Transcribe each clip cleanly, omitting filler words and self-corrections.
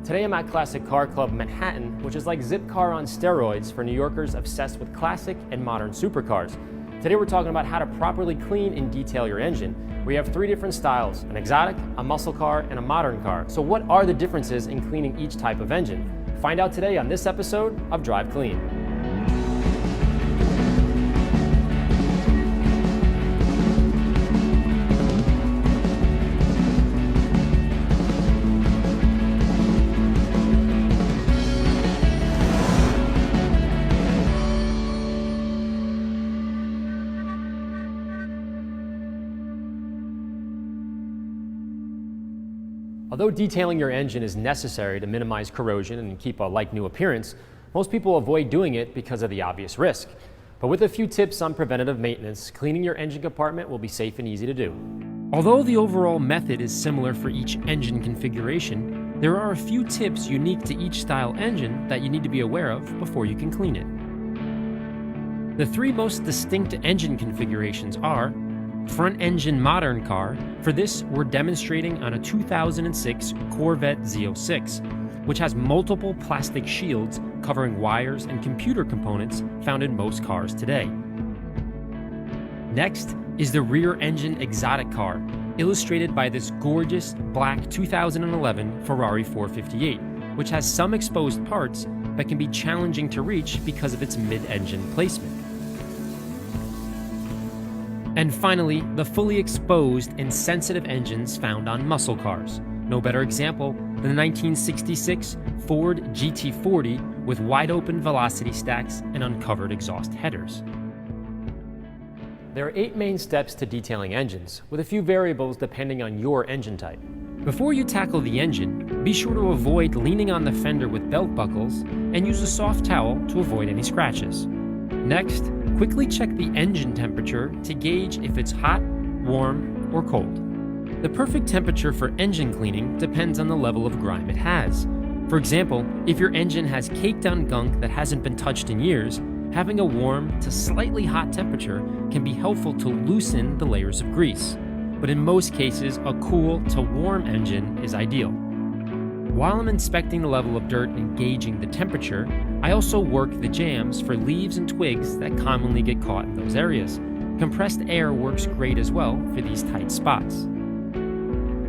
Today I'm at Classic Car Club Manhattan, which is like Zipcar on steroids for New Yorkers obsessed with classic and modern supercars. Today we're talking about how to properly clean and detail your engine. We have 3 different styles: an exotic, a muscle car, and a modern car. So what are the differences in cleaning each type of engine? Find out today on this episode of Drive Clean. Although detailing your engine is necessary to minimize corrosion and keep a like-new appearance, most people avoid doing it because of the obvious risk. But with a few tips on preventative maintenance, cleaning your engine compartment will be safe and easy to do. Although the overall method is similar for each engine configuration, there are a few tips unique to each style engine that you need to be aware of before you can clean it. The 3 most distinct engine configurations are front engine modern car. For this, we're demonstrating on a 2006 Corvette Z06, which has multiple plastic shields covering wires and computer components found in most cars today. Next is the rear engine exotic car, illustrated by this gorgeous black 2011 Ferrari 458, which has some exposed parts that can be challenging to reach because of its mid-engine placement. And finally, the fully exposed and sensitive engines found on muscle cars. No better example than the 1966 Ford GT40 with wide-open velocity stacks and uncovered exhaust headers. There are 8 main steps to detailing engines, with a few variables depending on your engine type. Before you tackle the engine, be sure to avoid leaning on the fender with belt buckles and use a soft towel to avoid any scratches. Next, quickly check the engine temperature to gauge if it's hot, warm, or cold. The perfect temperature for engine cleaning depends on the level of grime it has. For example, if your engine has caked on gunk that hasn't been touched in years, having a warm to slightly hot temperature can be helpful to loosen the layers of grease. But in most cases, a cool to warm engine is ideal. While I'm inspecting the level of dirt and gauging the temperature, I also work the jams for leaves and twigs that commonly get caught in those areas. Compressed air works great as well for these tight spots.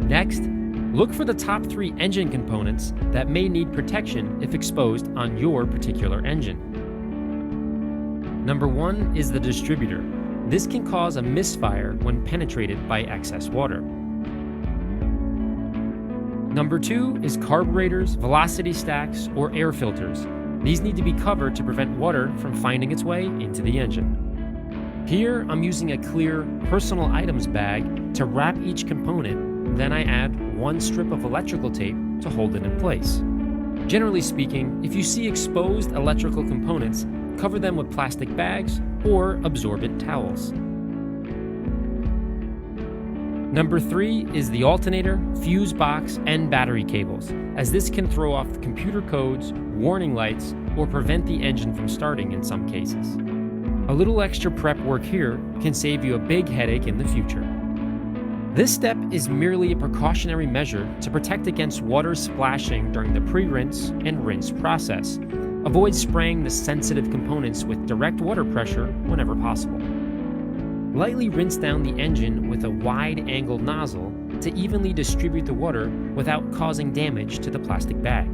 Next, look for the top 3 engine components that may need protection if exposed on your particular engine. Number 1 is the distributor. This can cause a misfire when penetrated by excess water. Number 2 is carburetors, velocity stacks, or air filters. These need to be covered to prevent water from finding its way into the engine. Here, I'm using a clear personal items bag to wrap each component, then I add 1 strip of electrical tape to hold it in place. Generally speaking, if you see exposed electrical components, cover them with plastic bags or absorbent towels. Number 3 is the alternator, fuse box, and battery cables, as this can throw off the computer codes, warning lights, or prevent the engine from starting in some cases. A little extra prep work here can save you a big headache in the future. This step is merely a precautionary measure to protect against water splashing during the pre-rinse and rinse process. Avoid spraying the sensitive components with direct water pressure whenever possible. Lightly rinse down the engine with a wide-angled nozzle to evenly distribute the water without causing damage to the plastic bag.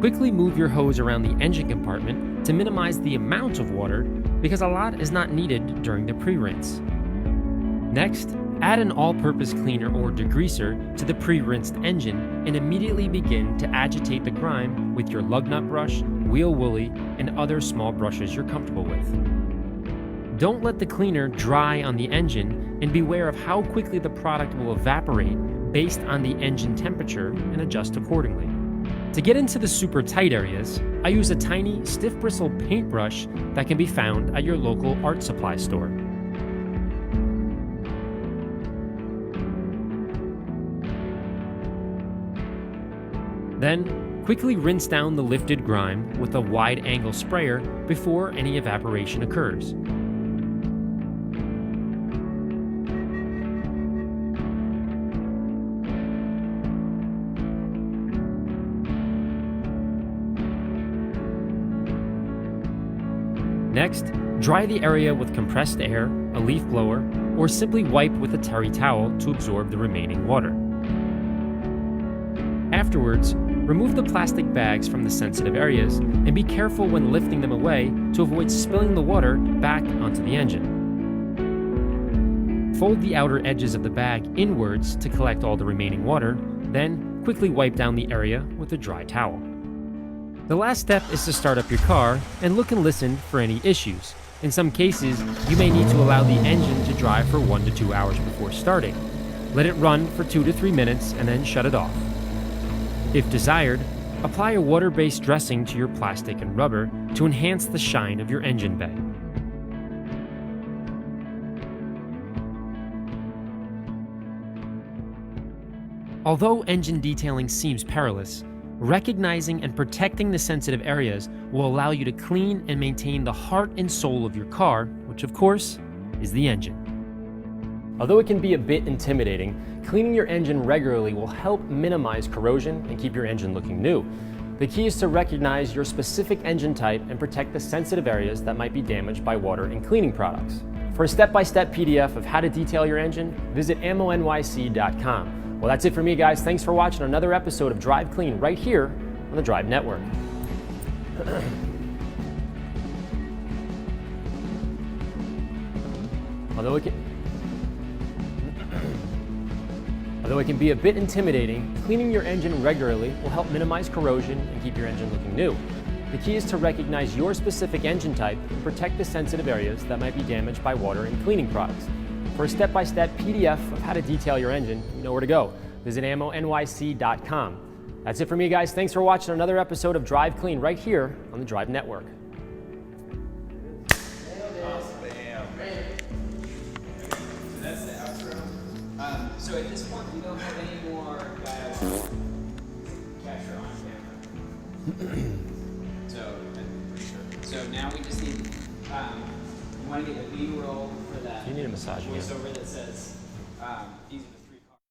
Quickly move your hose around the engine compartment to minimize the amount of water because a lot is not needed during the pre-rinse. Next, add an all-purpose cleaner or degreaser to the pre-rinsed engine and immediately begin to agitate the grime with your lug nut brush, wheel woolly, and other small brushes you're comfortable with. Don't let the cleaner dry on the engine, and beware of how quickly the product will evaporate based on the engine temperature and adjust accordingly. To get into the super tight areas, I use a tiny stiff bristle paintbrush that can be found at your local art supply store. Then, quickly rinse down the lifted grime with a wide-angle sprayer before any evaporation occurs. Next, dry the area with compressed air, a leaf blower, or simply wipe with a terry towel to absorb the remaining water. Afterwards, remove the plastic bags from the sensitive areas and be careful when lifting them away to avoid spilling the water back onto the engine. Fold the outer edges of the bag inwards to collect all the remaining water, then quickly wipe down the area with a dry towel. The last step is to start up your car and look and listen for any issues. In some cases, you may need to allow the engine to dry for 1 to 2 hours before starting. Let it run for 2 to 3 minutes and then shut it off. If desired, apply a water-based dressing to your plastic and rubber to enhance the shine of your engine bay. Although engine detailing seems perilous, recognizing and protecting the sensitive areas will allow you to clean and maintain the heart and soul of your car, which of course is the engine. Although it can be a bit intimidating, cleaning your engine regularly will help minimize corrosion and keep your engine looking new. The key is to recognize your specific engine type and protect the sensitive areas that might be damaged by water and cleaning products. For a step-by-step PDF of how to detail your engine, visit ammonyc.com. Well, that's it for me, guys. Thanks for watching another episode of Drive Clean right here on the Drive Network. Although it can be a bit intimidating, cleaning your engine regularly will help minimize corrosion and keep your engine looking new. The key is to recognize your specific engine type and protect the sensitive areas that might be damaged by water and cleaning products. For a step-by-step PDF of how to detail your engine, you know where to go. Visit ammonyc.com. That's it for me, guys. Thanks for watching another episode of Drive Clean right here on the Drive Network. So at this point, we don't have any more capture on camera. So I'm pretty sure. So now we just need, you want to get a B-roll for that. You need a massage again. Voiceover that says, easy.